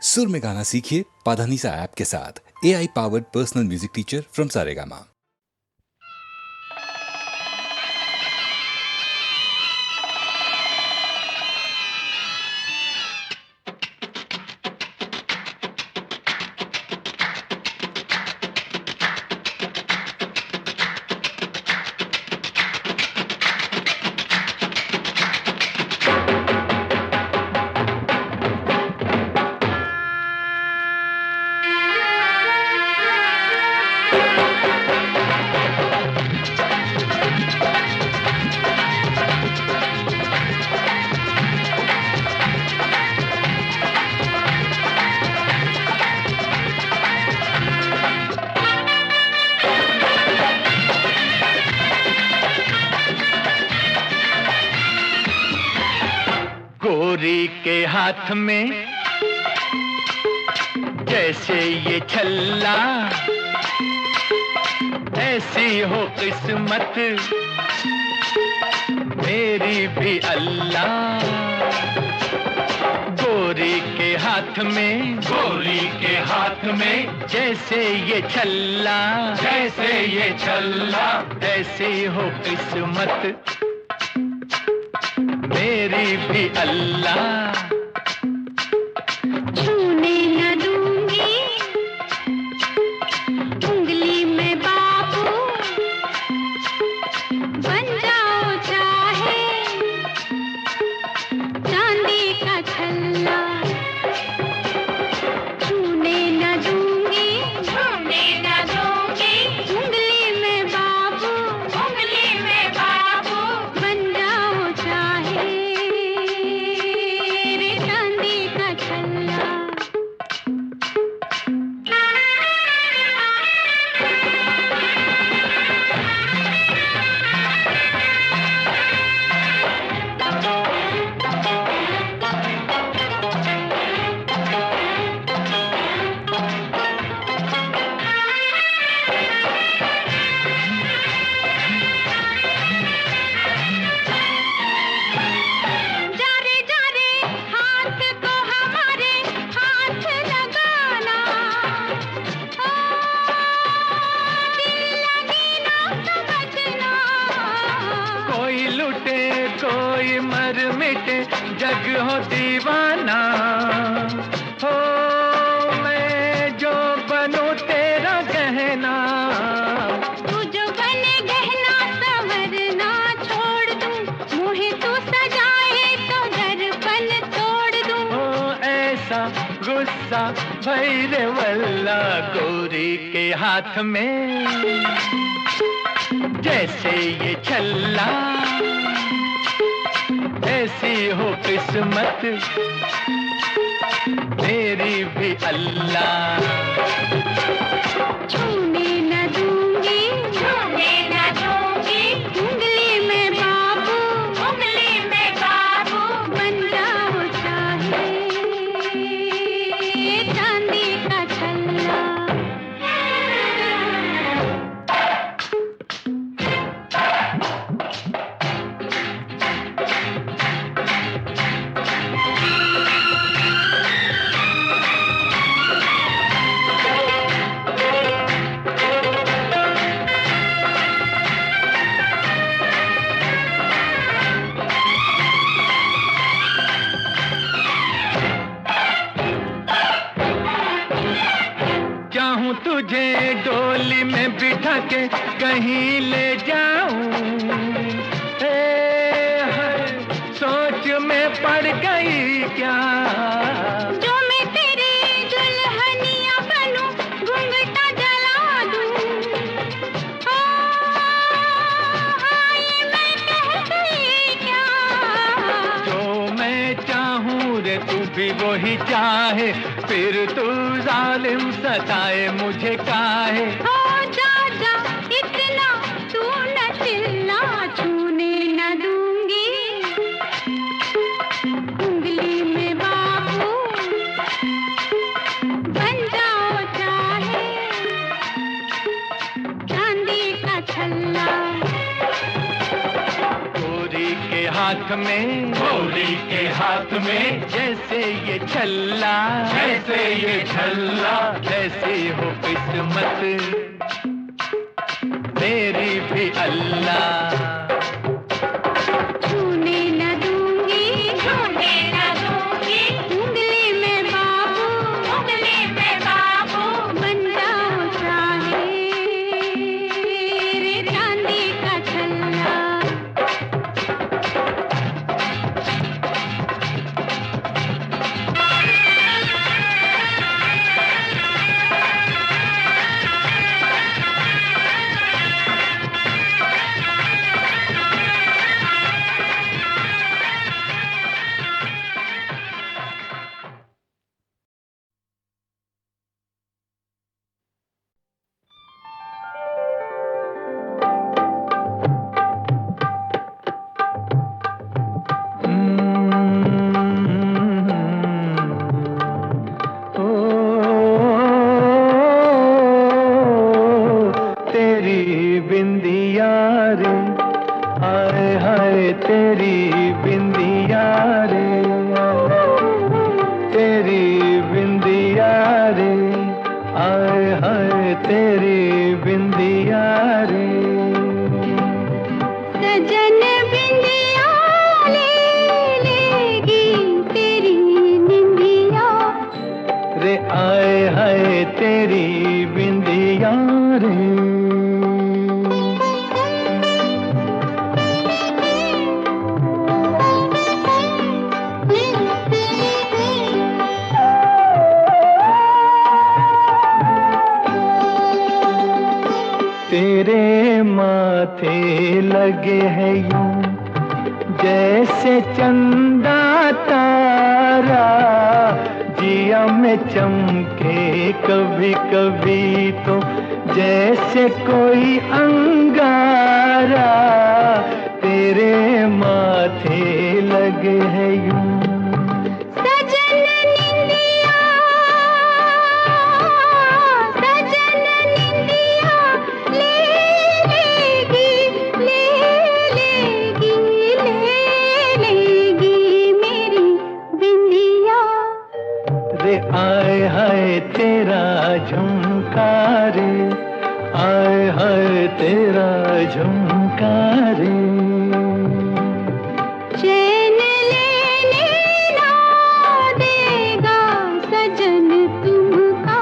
सुर में गाना सीखिए पाधानीसा ऐप के साथ। AI powered personal music teacher from Saregama. गोरी के हाथ में जैसे ये छल्ला, ऐसी हो किस्मत मेरी भी अल्लाह। गोरी के हाथ में, गोरी के हाथ में जैसे ये छल्ला, जैसे ये छल्ला, ऐसी हो किस्मत मेरी भी अल्लाह। छूने न दूंगी उंगली में बाबू, बन जाओ चाहे चांदी का छल्ला। छूने न दूंगी, छूने न दूंगी उंगली में बाबू, उंगली में बाबू, बन जाओ चाहे रे चांदी का छल्ला। जा रे हाथ को हमारे हाथ लगाना, ओ दिल लगी ना समझना। कोई लुटे कोई मर मिटे जग हो दीवाना, हो मैं जो बनूं तेरा गहना। तू जो बने गहना संवरना छोड़ दूं, मुहे तू सजाए तो दर्पण तोड़ दूं। ओ ऐसा गुस्सा भैरे वल्ला, गोरी के हाथ में जैसे ये छल्ला, ऐसी हो किस्मत मेरी भी अल्लाह। छूने न दूंगी, छूने न दूंगी उंगली में बाबू, उंगली में बाबू, बन जाओ चाहे चांदी का छल्ला। चाहूं तुझे डोली में बिठा के कहीं ले जाऊं, हाय, सोच में पड़ गई क्या। जो मैं तेरी दुल्हनिया बनूं, घूंघटा जला दूं। ओ हाय मैं कह गई क्या। जो मैं चाहूं रे तू भी वही चाहे, फिर तू जालिम सताए मुझे काहे। ओ जा जा इतना तू न चिल्ला, छूने न दूंगी उंगली में बाबू, बन जाओ चाहे चांदी का छल्ला। गोरी के हाथ में, गोरी के हाथ में जैसे ये छल्ला, जैसे ये छल्ला, जैसी हो किस्मत मेरी भी अल्लाह। छूने न दूंगी, छूने न दूंगी, उंगली में बाबू, उंगली में बाबू, बन जाओ चाहे रे चांदी का छल्ला। तेरी बिंदिया रे, हाय हाय तेरी बिंदिया रे, तेरी बिंदिया रे, हाय हाय तेरी बिंदिया रे। सजन बिंदिया ले लेगी तेरी निंदिया, रे आए हाय तेरी बिंदिया रे। तेरे माथे लगे हैं यूं जैसे चंदा तारा, जिया में चमके कभी कभी तो जैसे कोई अंगारा। तेरे माथे लगे हैं यूं सजन निंदिया, सजन निंदिया ले लेगी, ले लेगी, ले लेगी मेरी बिंदिया। रे आए हाय तेरा झुमका रे, आए हाय तेरा झुमका रे। चैन लेने ना देगा सजन तुमका,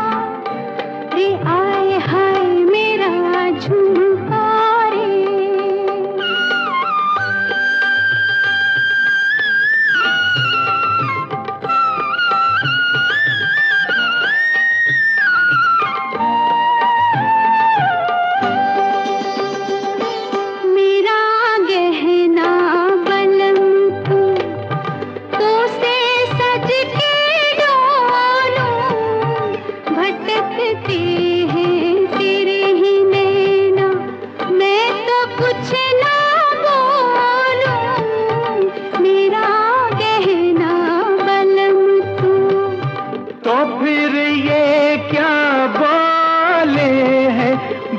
रे आए हाय मेरा झुमका रे। मेरा गहना बलम तू, तो से सज के डोलूं, भटकते हैं तेरे ही नैना, मैं तो कुछ ना बोलूं। मेरा गहना बलम तू, तो फिर ये क्या बोले हैं,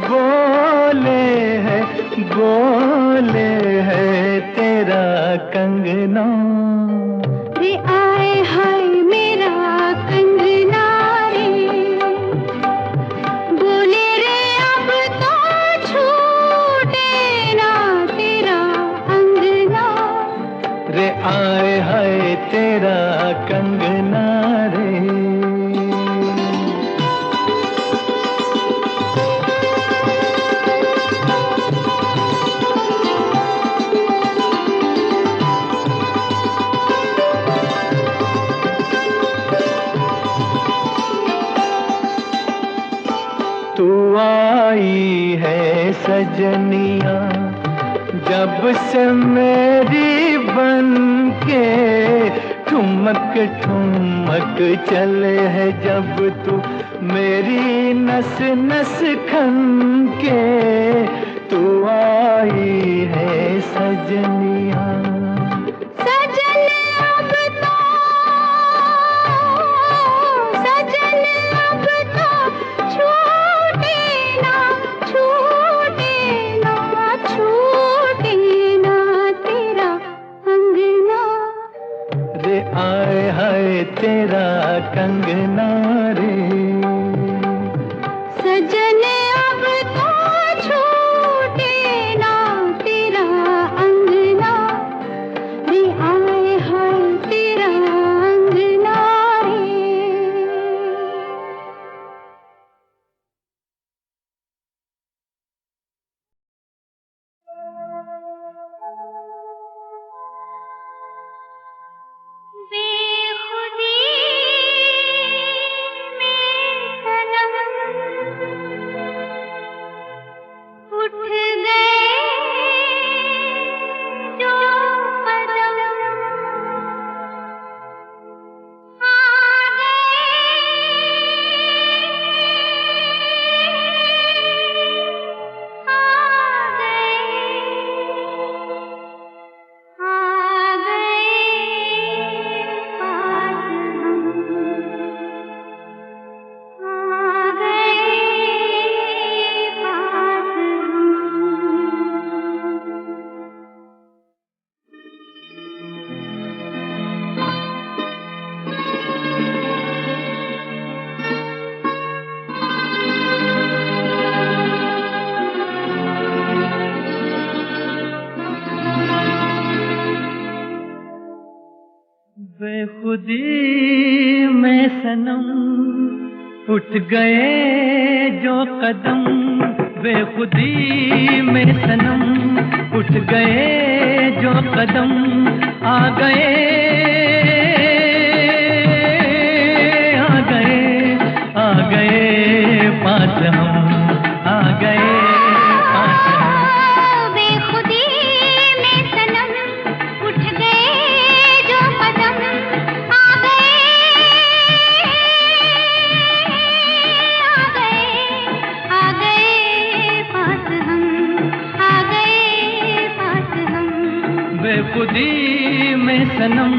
बोले हैं, बोले हैं तेरा कंगना। रे आए हाय मेरा कंगना रे, बोले रे अब तो छूटे ना तेरा अंगना। रे आए हाय तेरा कंगना रे। तू आई है सजनिया जब से मेरी बन के, ठुमक ठुमक चले है जब तू मेरी नस नस खन के। तू आई है सजनिया, सजन अब तो, सजन अब तो छूटे ना, छूटे ना, छूटे ना तेरा अंगना। रे आए हाय तेरा बेखुदी में सनम उठ गए जो कदम, बेखुदी में सनम उठ गए जो कदम, आ गए आ गए आ गए पास हम, आ गए पास हम। बेखुदी में सनम उठ गए जो कदम, आ गए आ गए पास हम, आ गए पास हम। बेखुदी में सनम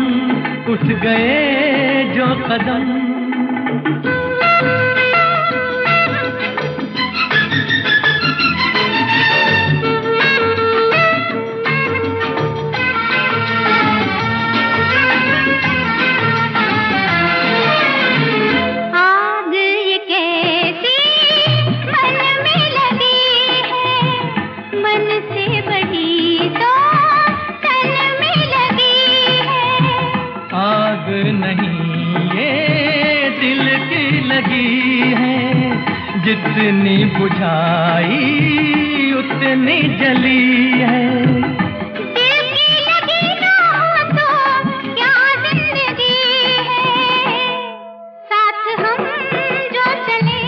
उठ गए जो कदम। जितनी बुझाई उतनी जली है, दिल की लगी ना हो तो क्या जिंदगी है, साथ हम जो चले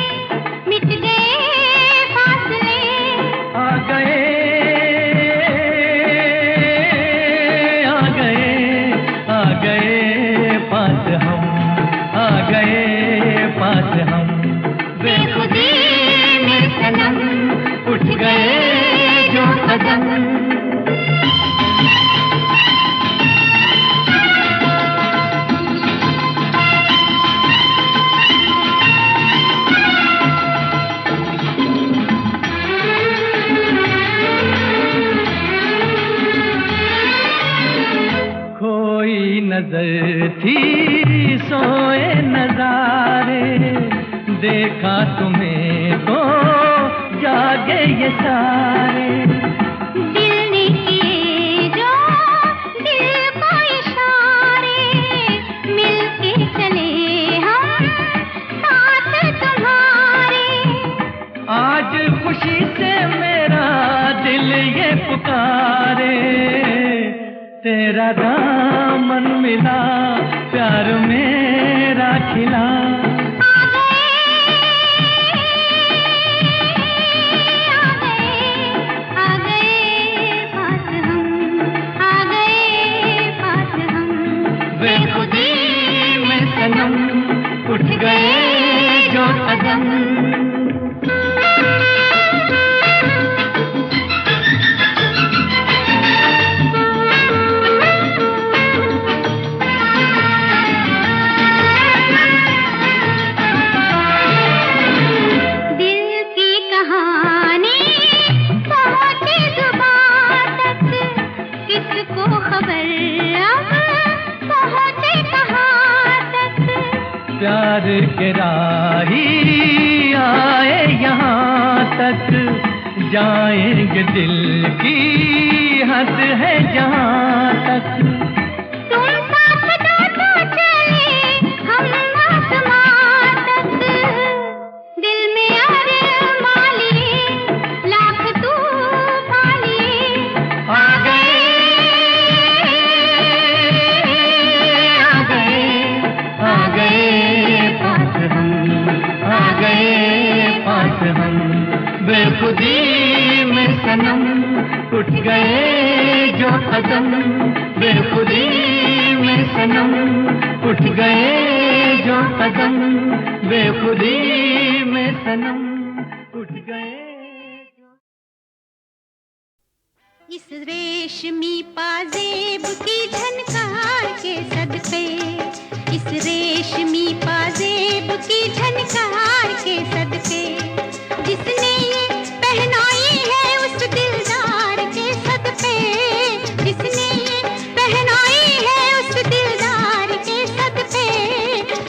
मिट गए फासले, आ गए आ गए आ गए पास हम, आ गए पास हम। बेखुदी में सनम उठ गए जो कदम। खोई नजर थी सोए नजारे, देखा तुम्हें तो जागे ये सारे, दिल ने किए जो दिल को इशारे, मिलके चले हम साथ तुम्हारे, आज खुशी से मेरा दिल ये पुकारे, तेरा दामन मिला प्यार मेरा खिला, उठ गए जो कदम। दिल की कहानी पहुंचे जुबान तक, किसको खबर अब पहुंचे कहाँ तक, प्यार के राही आए यहाँ तक, जाएंगे दिल की हद है जहाँ तक, तुम साथ दो तो चले हम आसमां तक, दिल में अरमां लिए लाख तूफान लिए, आ गए आ गए आ गए पास हम, आ गए पास हम। बेखुदी में सनम उठ गए जो कदम, बेखुदी में सनम उठ गए जो कदम, बेखुदी में सनम उठ गए जो। इस रेशमी पाजेब की झनकार के सदके, इस रेशमी पाजेब की झनकार के सदके, जिसने ये पहनाई है उस दिलदार के सदके, जिसने ये पहनाई है उस दिलदार के सदके,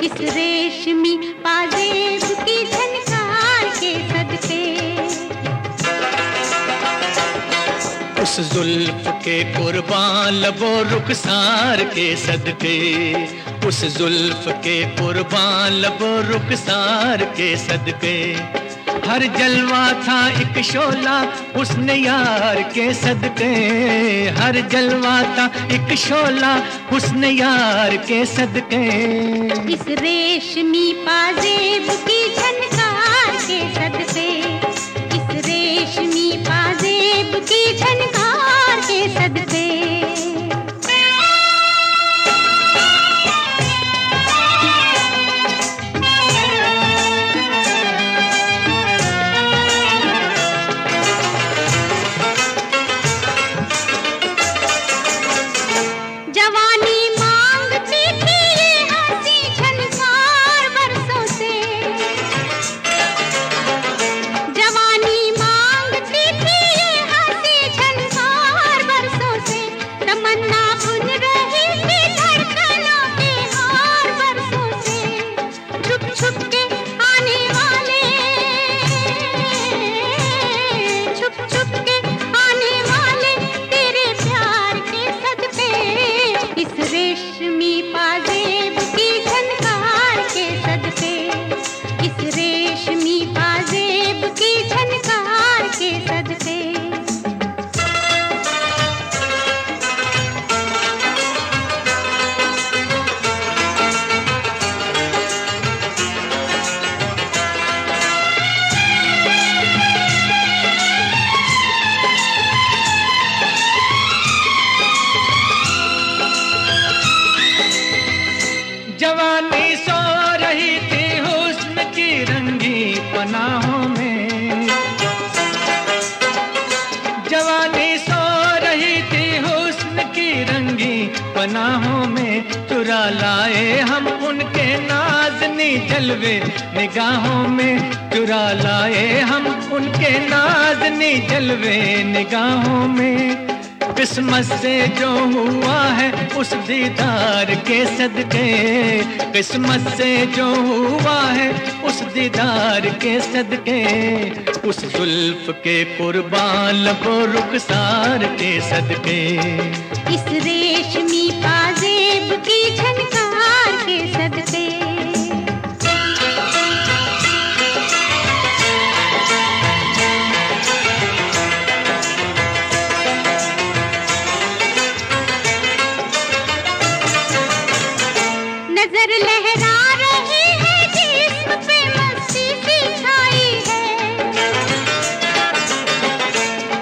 इस रेशमी पाजेब की झनकार के सदके। उस जुल्फ के कुर्बान लबो रुखसार के सदके, उस जुल्फ के कुर्बान लबो रुखसार के सदके। हर जलवा था एक शोला हुस्न यार के सदके, हर जलवा था एक शोला हुस्न यार के सदके। इस रेशमी पाजेब की झनकार के सदके, इस रेशमी पाजेब की झनकार के सदके। जवानी सो रही थी हुस्न की रंगी पनाहों में, जवानी सो रही थी हुस्न की रंगी पनाहों में। चुरा लाए हम उनके नाज़नी जलवे निगाहों में, चुरा लाए हम उनके नाज़नी जलवे निगाहों में। किस्मत से जो हुआ है उस दीदार के सदके, किस्मत से जो हुआ है उस दीदार के सदके। उस जुल्फ के कुर्बान लबो रुखसार के सदके, इस रेशमी पाजेब की झनकार के सदके। नजर लहरा रही है जिस्म पे मस्ती सी छाई है,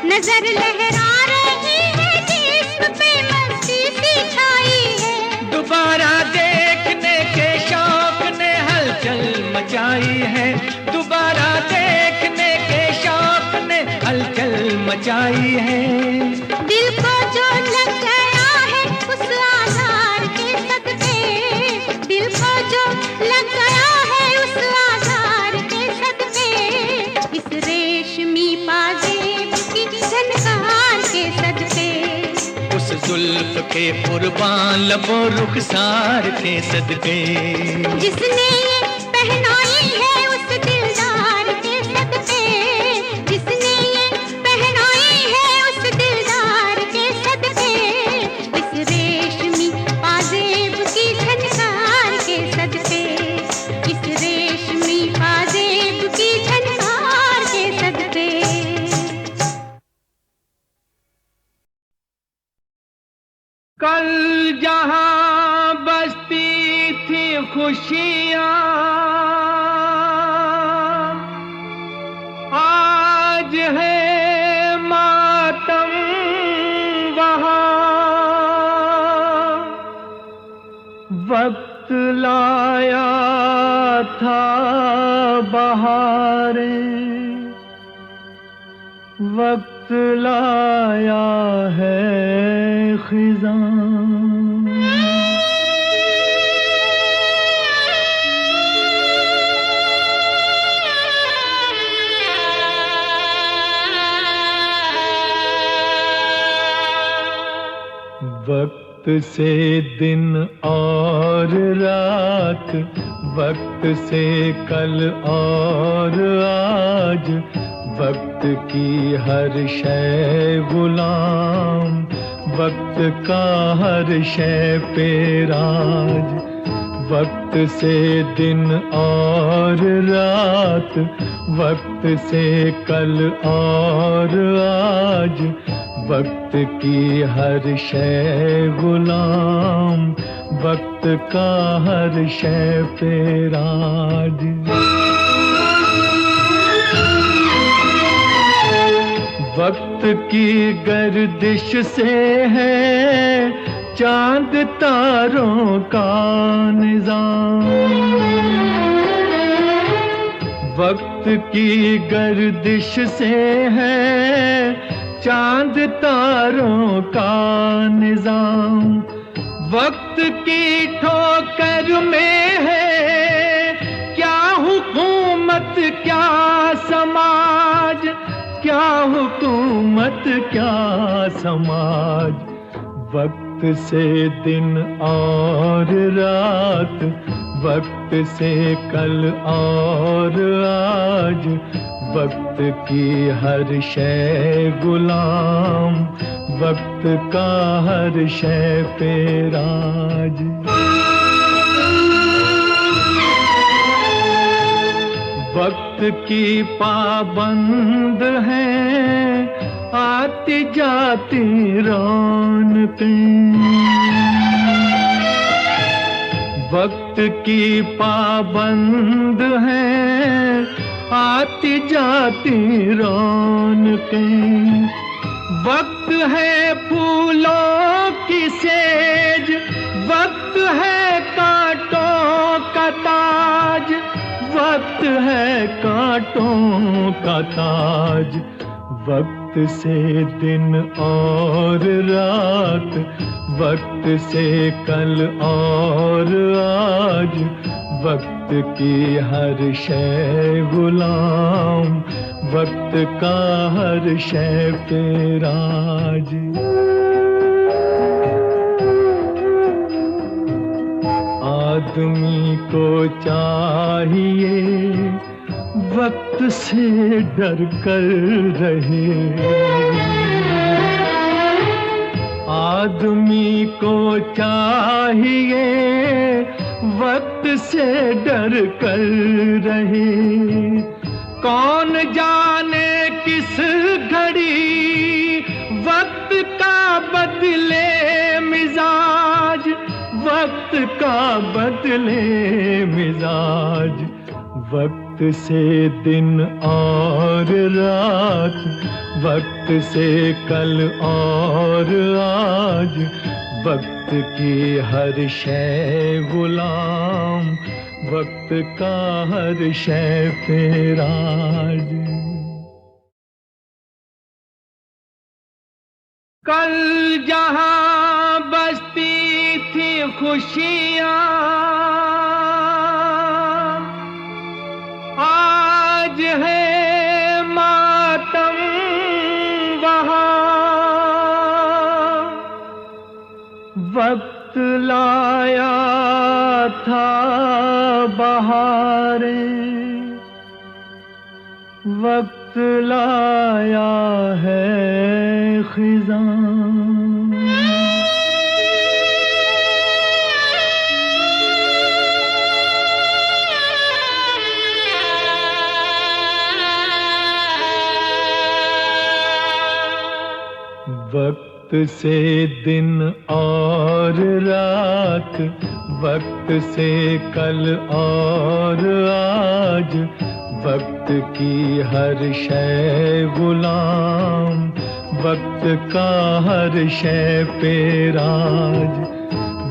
नजर लहरा रही है जिस्म पे मस्ती सी छाई है। दोबारा देखने के शौक ने हलचल मचाई है, दोबारा देखने के शौक ने हलचल मचाई है। दिल को जो लग गया है उस आधार के सदके, दिल को जो लग गया है उस आधार के सदके। इस रेशमी पाजेब की झनकार के सदके, उस जुल्फ के कुर्बान लबो रुखसार के सदके। जिसने ये पहनाई है उस दिलदार के सदके, जिसने ये पहनाई है उस दिलदार के सदके। इस रेशमी पाजेब की झनकार के सदके, इस रेशमी पाजेब की झनकार के सदके। कल जहां बसती थी खुशियां, आज है मातम वहां। वक्त लाया था बहारें, वक्त लाया है खिज़ां। वक्त से दिन और रात, वक्त से कल और आज, वक्त की हर शय गुलाम, वक्त का हर शय पे राज। वक्त से दिन और रात, वक्त से कल और आज। वक्त की हर शय गुलाम, वक्त का हर शय पे राज। वक्त की गर्दिश से है चांद तारों का निजाम। वक्त की गर्दिश से है चांद तारों का निजाम। वक्त की ठोकर में है क्या हुकूमत क्या समाज, क्या हुकूमत क्या समाज। वक्त से दिन और रात, वक्त से कल और आज। वक्त की हर शय गुलाम, वक्त का हर शय पे राज। वक्त की पाबंद है आती जाती रौनकें। वक्त की पाबंद है आती जाती रौनकें। वक्त है फूलों की सेज, वक्त है कांटों का ताज। वक्त है कांटों का ताज। वक्त से दिन और रात, वक्त से कल और आज। वक्त की हर शय गुलाम, वक्त का हर शय पे राज। आदमी को चाहिए वक्त से डर कर रहे। आदमी को चाहिए वक्त से डर कर रहे। कौन जाने किस घड़ी वक्त का बदले मिजाज, वक्त का बदले मिजाज। वक्त से दिन और रात, वक्त से कल और आज। वक्त की हर शय गुलाम, वक्त का हर शय पे राज। कल जहां बसती थी खुशियां, आज है मातम वहां। वक्त लाया था बहारें, वक्त लाया है खिज़ां। वक्त से दिन और रात, वक्त से कल और आज। वक्त की हर शय गुलाम, वक्त का हर शय पे राज।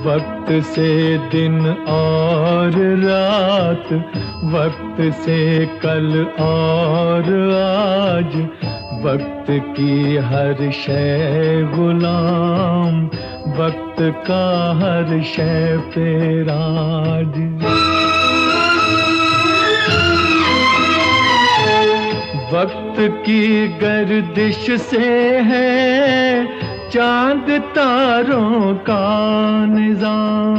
वक्त से दिन और रात, वक्त से कल और आज। वक्त की हर शय गुलाम, वक्त का हर शय पे राज। वक्त की गर्दिश से है चांद तारों का निजाम।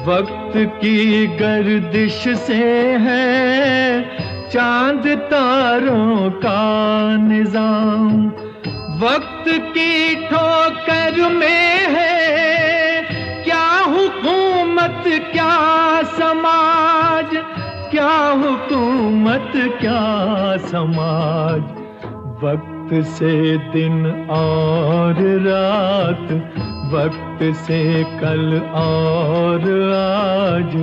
वक्त की गर्दिश से है चांद तारों का निजाम। वक्त की ठोकर में है क्या हुकूमत क्या समाज, क्या हुकूमत क्या समाज। वक्त से दिन और रात, वक्त से कल और आज,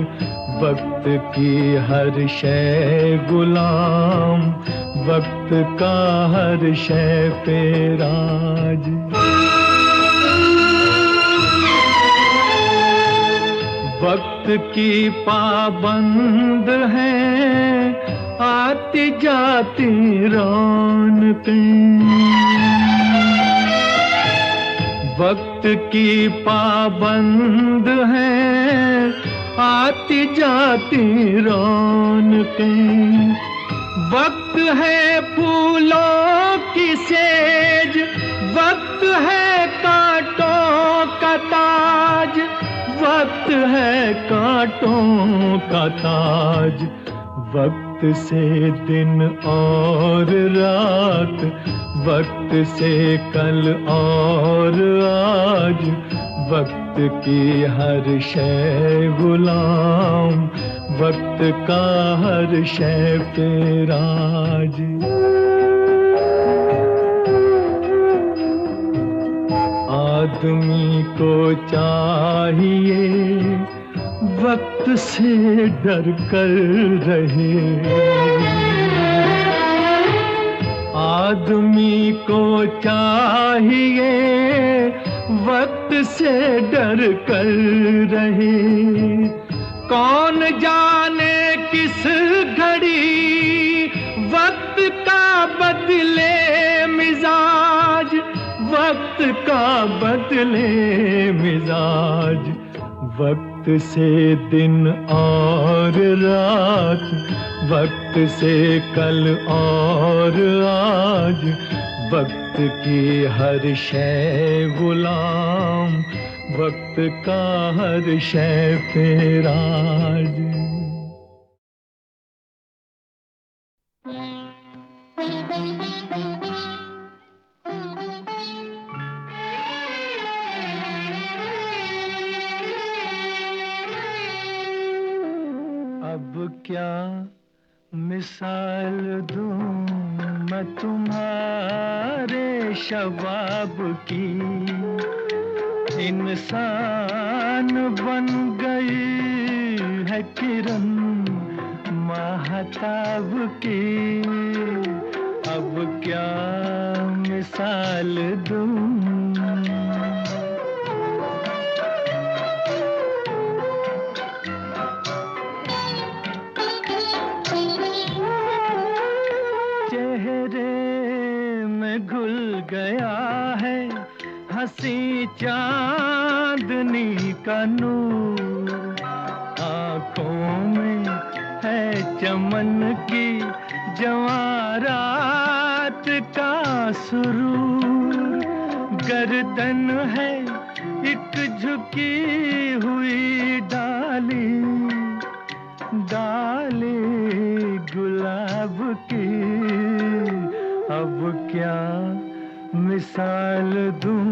वक्त की हर शय गुलाम, वक्त का हर शय पे राज। वक्त की पाबंद है आती जाती रौनकें। वक्त की पाबंद है आती जाती रौनकें। वक्त है फूलों की सेज, वक्त है कांटों का ताज, वक्त है कांटों का ताज। वक्त से दिन और रात, वक्त से कल और आज, वक्त की हर शय गुलाम, वक्त का हर शय पे राज। आदमी को चाहिए वक्त से डर कर रहे। आदमी को चाहिए वक्त से डर कर रहे। कौन जाने किस घड़ी वक्त का बदले मिजाज, वक्त का बदले मिजाज। वक्त से दिन और रात, वक्त से कल और आज, वक्त की हर शय गुलाम, वक्त का हर शय पे राज। अब क्या मिसाल दूं मैं तुम्हारे शबाब की। इंसान बन गई है किरण महताब की। अब क्या मिसाल दूं। घुल गया है हंसी चांदनी का नूर। आँखों में है चमन की जवारात का सुरूर। गर्दन है एक झुकी हुई डाली, डाली गुलाब की। अब क्या मिसाल दूं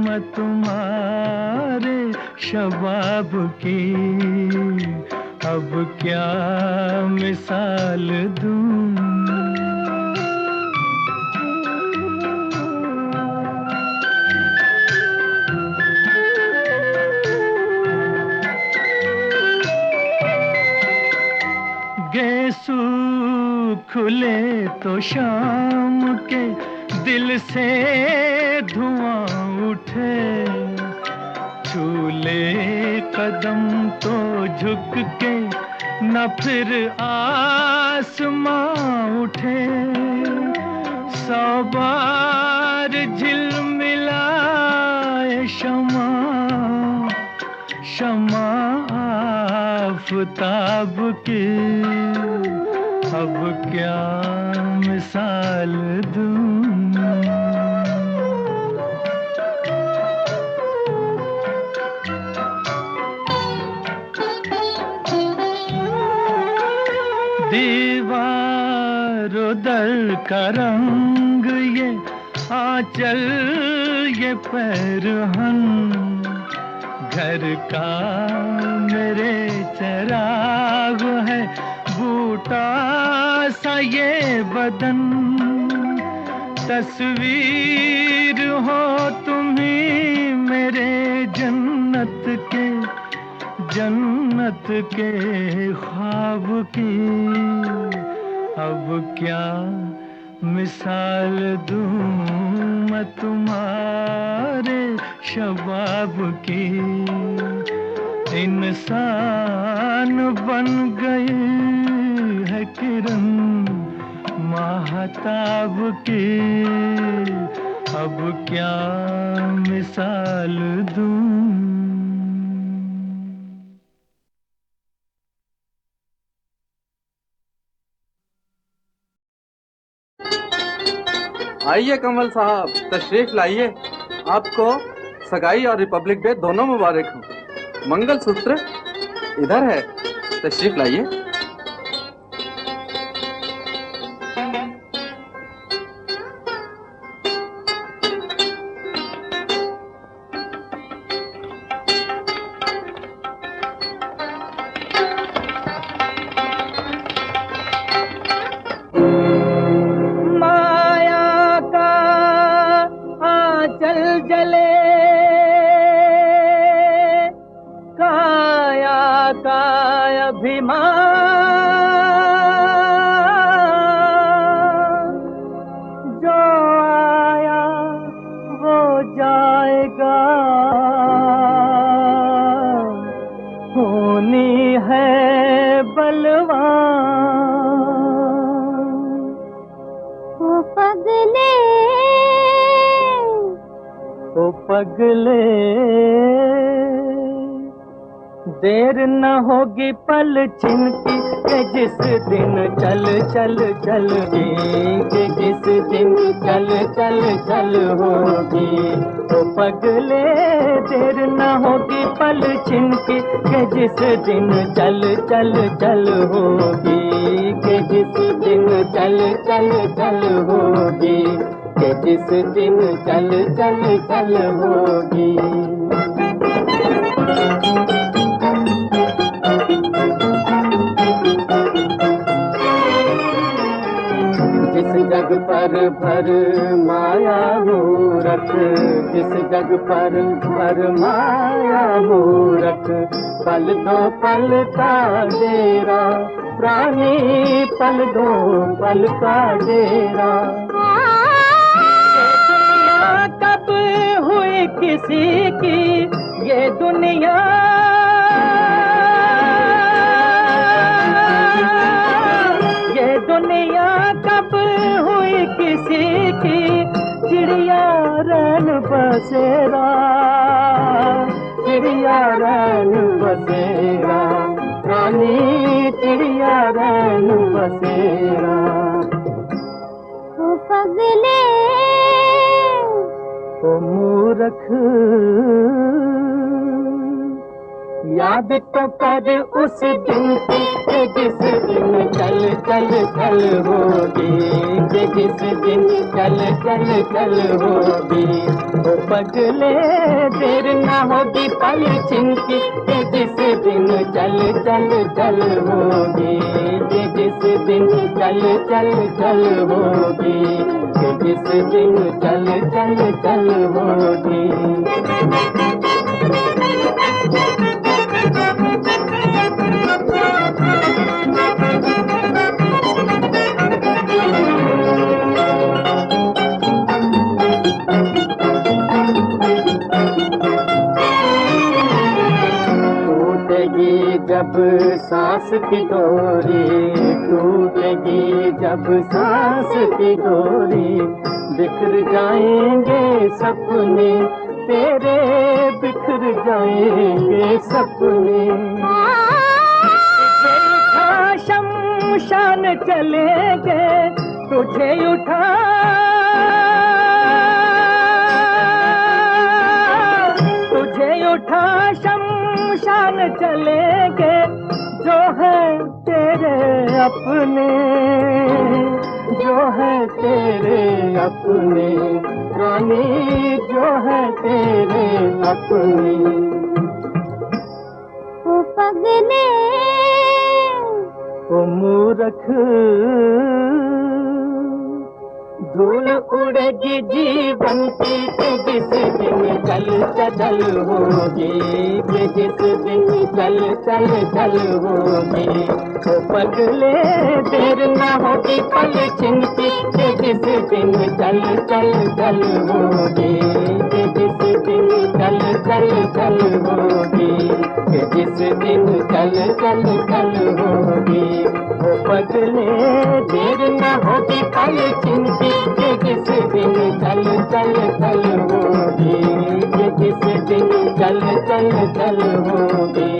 मैं तुम्हारे शबाब की। अब क्या मिसाल दूं। गेसू खुले तो शाम के दिल से धुआं उठे। छूले कदम तो झुक के न फिर आसमां उठे। 100 बार झिलमिलाए शमा, शमा आफताब की। अब क्या मिसाल दूं। दीवार दर का रंग ये आंचल ये पैरहन, घर का मेरे चराग है बूटा सा ये बदन। तस्वीर हो तुम्ही मेरे जन्नत के ख्वाब की। अब क्या मिसाल दूं मैं तुम्हारे शबाब की। इंसान बन गई है किरण महताब की। अब क्या मिसाल दूं। आइए कमल साहब, तशरीफ लाइए। आपको सगाई और रिपब्लिक डे दोनों मुबारक हो। मंगलसूत्र इधर है, तशरीफ लाइए। पगले देर न होगी पल छिनकी के जिस दिन चल चल चल के जिस दिन चल चल चल होगी। ओ पगले देर न होगी पल छिनकी के जिस दिन चल चल चल होगी। के जिस दिन चल चल चल होगी। के जिस दिन चल चल चल होगी। जिस जग पर भर माया मूरत, जिस जग पर भर माया मूरत, पल दो पल का डेरा प्राणी, पल दो पल का डेरा। कब हुई किसी की ये दुनिया, ये दुनिया कब हुई किसी की। चिड़िया रैन बसेरा, चिड़िया रैन बसेरा, रानी चिड़िया रैन बसेरा। ओ पगले ओ मूर्ख याद तो कर उस दिन की जिस दिन चल चल चल होगी। जिस दिन चल चल चल होगी। ओ पगले देर न होगी पल छिनकी जिस दिन चल चल चल होगी। जिस दिन चल चल चल होगी। जिस दिन चल चल चल होगी। टूटेगी जब सांस की डोरी, टूटेगी जब सांस की डोरी, बिखर जाएंगे सपने तेरे, बिखर जाएंगे सपने। शमशान चलेंगे तुझे उठा, तुझे उठा शमशान चलेंगे जो है तेरे अपने। जो है तेरे अपने, रानी जो है तेरे अपने। ओ पगले ओ मूर्ख, धूल उड़ेगी जीवन की जिस दिन चल चल होगी, जिस दिन चल चल होगी। ओ पगले देर न होगी पल छिन की, जिस दिन चल चल होगी, जिस दिन चल चल होगी, जिस दिन चल चल होगी। ओ पगले देर न होगी पल छिन की, जिस दिन चल चल होगी, जिस दिन चल चल होगी,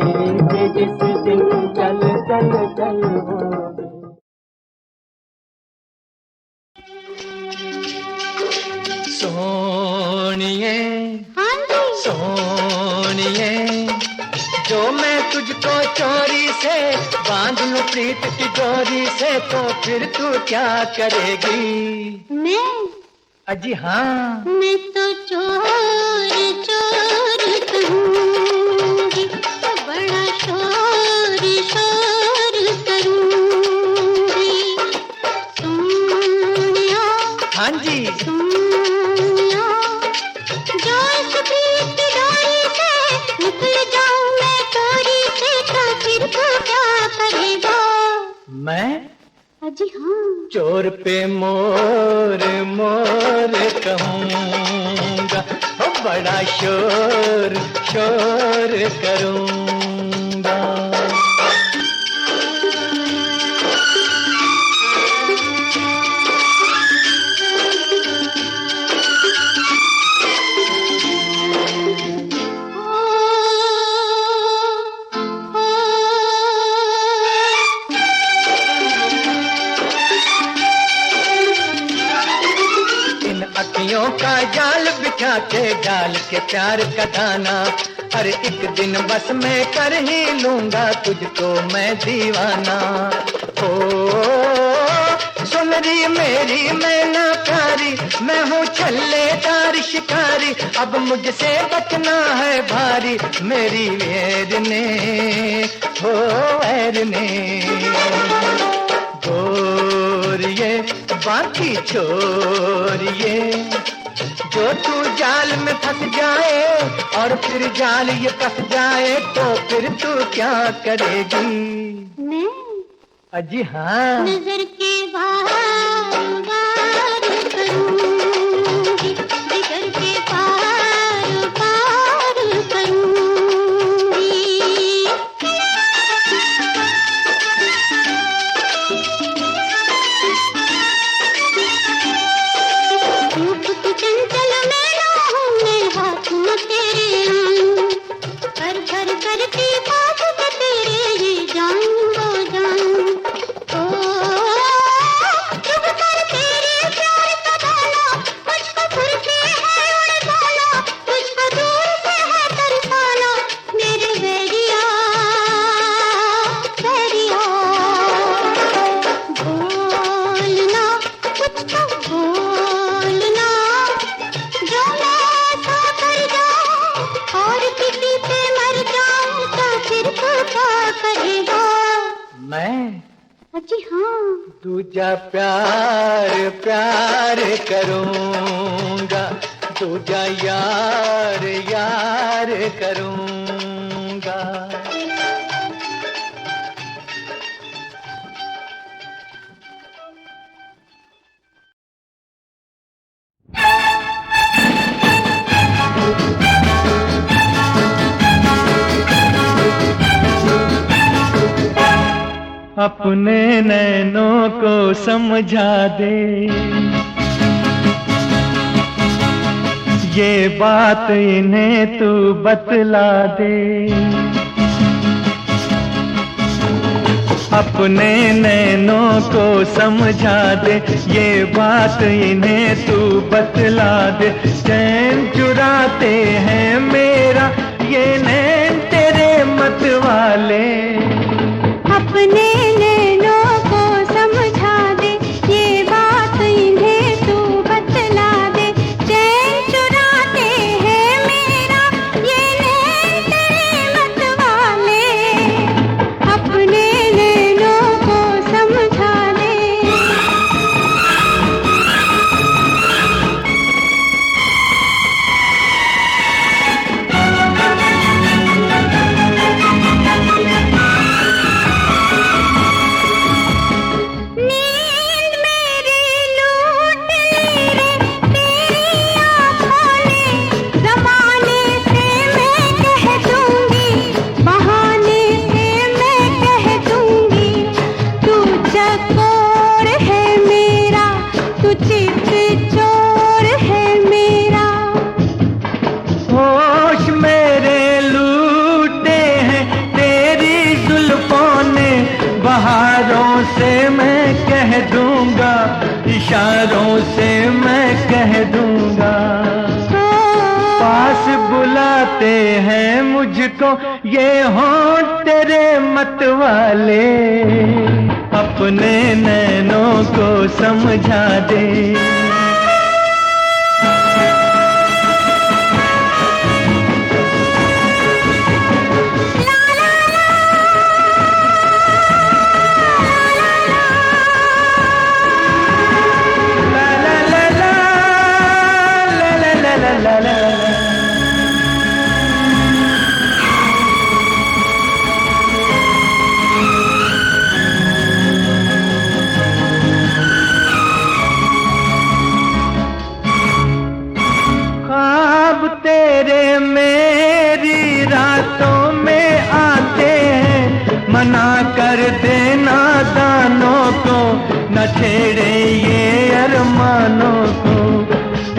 जिस दिन चल चल होगी। सोनिए हाँ जी सोनिए, जो मैं तुझको चोरी से बांध लूं प्रीत की डोरी से, तो फिर तू क्या करेगी? मैं अजी हाँ, मैं तो चोर चोर कहूँगी, तो बड़ा शोर शोर करूँगी। सुनियो हाँ जी, सुनियो, जो इस प्रीत की डोरी से निकल जाऊँ मैं चोरी से, तो फिर तू क्या करेगा? मैं अजी हाँ, चोर पे मोर मोर कहूँगा, ओ बड़ा शोर शोर करूँगा। अखियों का जाल बिछा के डाल के प्यार का दाना, हर एक दिन बस मैं कर ही लूंगा तुझको मैं दीवाना। ओ सुन रही मेरी मैना प्यारी, मैं हूँ छल्लेदार शिकारी, अब मुझसे बचना है भारी मेरी वैर ने, हो वैर ने। गोरिये बाकी छोरिए, जो तू जाल में फंस जाए और फिर जाल ये फंस जाए, तो फिर तू क्या करेगी? मैं अजी हाँ, नजर के वार वार करूँगी, जिगर के पार पार करूँगी। रूप की चंचल मैना हूँ मैं, हाथ में तेरे आऊं, कर कर करती बात में तेरे ये जानूं वो जानूं। ओ चुप कर तेरे प्यार का भाला, मुझको फुर्ती है उड़ जाना, तुझको दूर से है तरसाना मेरे वैरिया वैरिया। बोलना कुछ तो बोलना, जो मैं ऐसा कर जाऊं और किसी पे मर जाऊं, तो फिर तू क्या करेगा? मैं अजी हाँ, दूजा प्यार प्यार करूँगा, दूजा यार यार करूँगा। अपने नैनों को समझा दे, ये बात इन्हें तू बतला दे। अपने नैनों को समझा दे, ये बात इन्हें तू बतला दे। चैन चुराते हैं मेरा ये नैन तेरे मत वाले। अपने नैनों को समझा दे, ये बात मुझको ये होंठ तेरे मत वाले, अपने नैनों को समझा दे। तेरे मेरी रातों में आते हैं, मना कर देना दानों को, न छेड़े ये अरमानों को।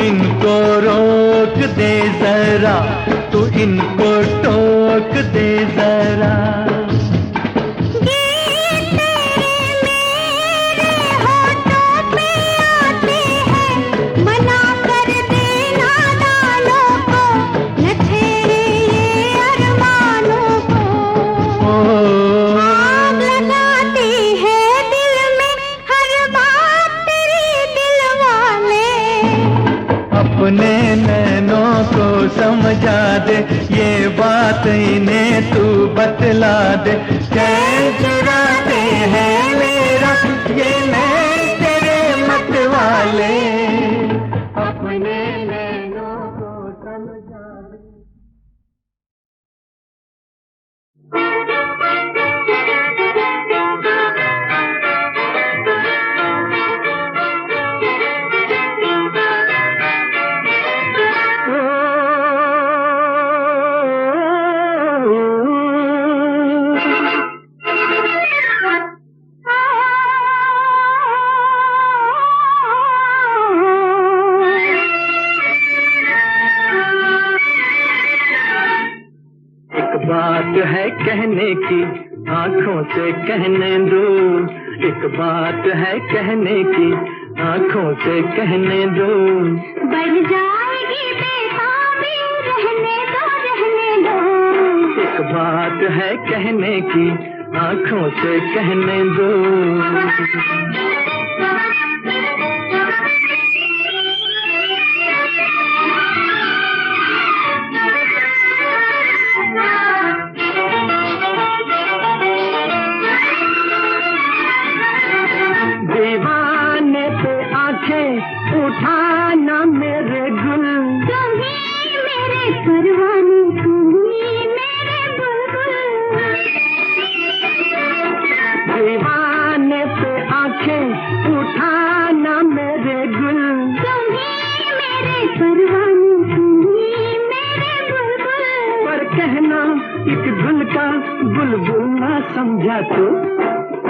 इनको रोक दे जरा, तू इनको टोक दे जरा। अपने नैनों को समझा दे, ये बात इन्हें तू बतला दे। चैन चुराते हैं मेरा ये नैन तेरे मत वाले, अपने नैनों को समझा दे। बात है कहने की, आँखों से कहने दो। एक बात है कहने की, आँखों से कहने दो। बढ़ जाएगी बेताबी, रहने दो, रहने दो। एक बात है कहने की, आँखों से कहने दो। उठाना मेरे गुल, तुम्ही मेरे परवाने, तुम्ही मेरे बुलबुल। दीवाने पे आंखें उठाना मेरे गुल, तुम्ही मेरे परवाने, तुम्ही मेरे बुलबुल। पर कहना एक गुल का बुलबुल ना समझा तो।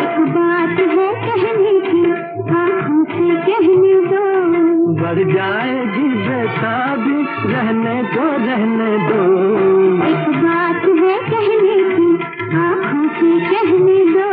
एक बात है कहने की, आँखों से कहने दो। बढ़ जाएगी बेताबी, रहने दो, रहने दो। एक बात है कहने की, आँखों से कहने दो।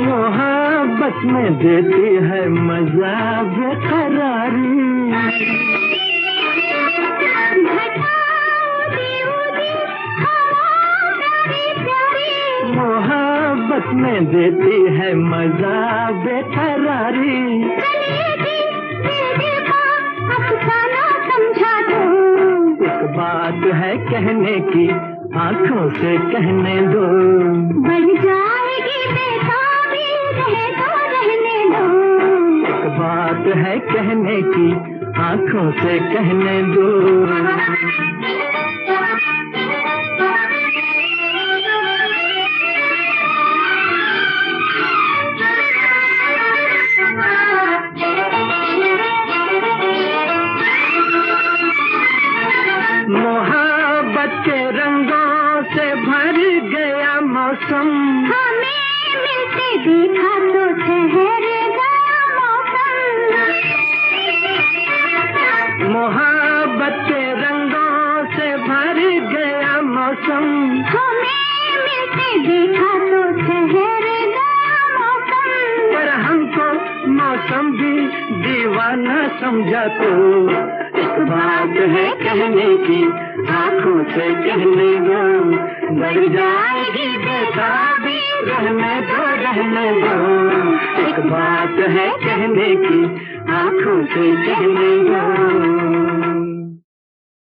मोहब्बत में देती है मजा बेकरारी। मोहब्बत में देती है मजा बेकरारी। एक बात है कहने की, आँखों से कहने दो। बढ़ जाएगी बेताबी, रहे दो, रहने दो। एक बात है कहने की, आँखों से कहने दो। मोहब्बत के रंगों से भर गया मौसम, हमें मिलते देखा तो ठहर गया मौसम। मौसम, हमें मिलते देखा तो ठहर गया मौसम, पर हमको मौसम भी दीवाना समझा तो एक बात है कहने की, आंखों से कहने दो, बढ़ जाएगी बेताबी, रहने दो रहने दो। एक बात है कहने की, आंखों से कहने दो।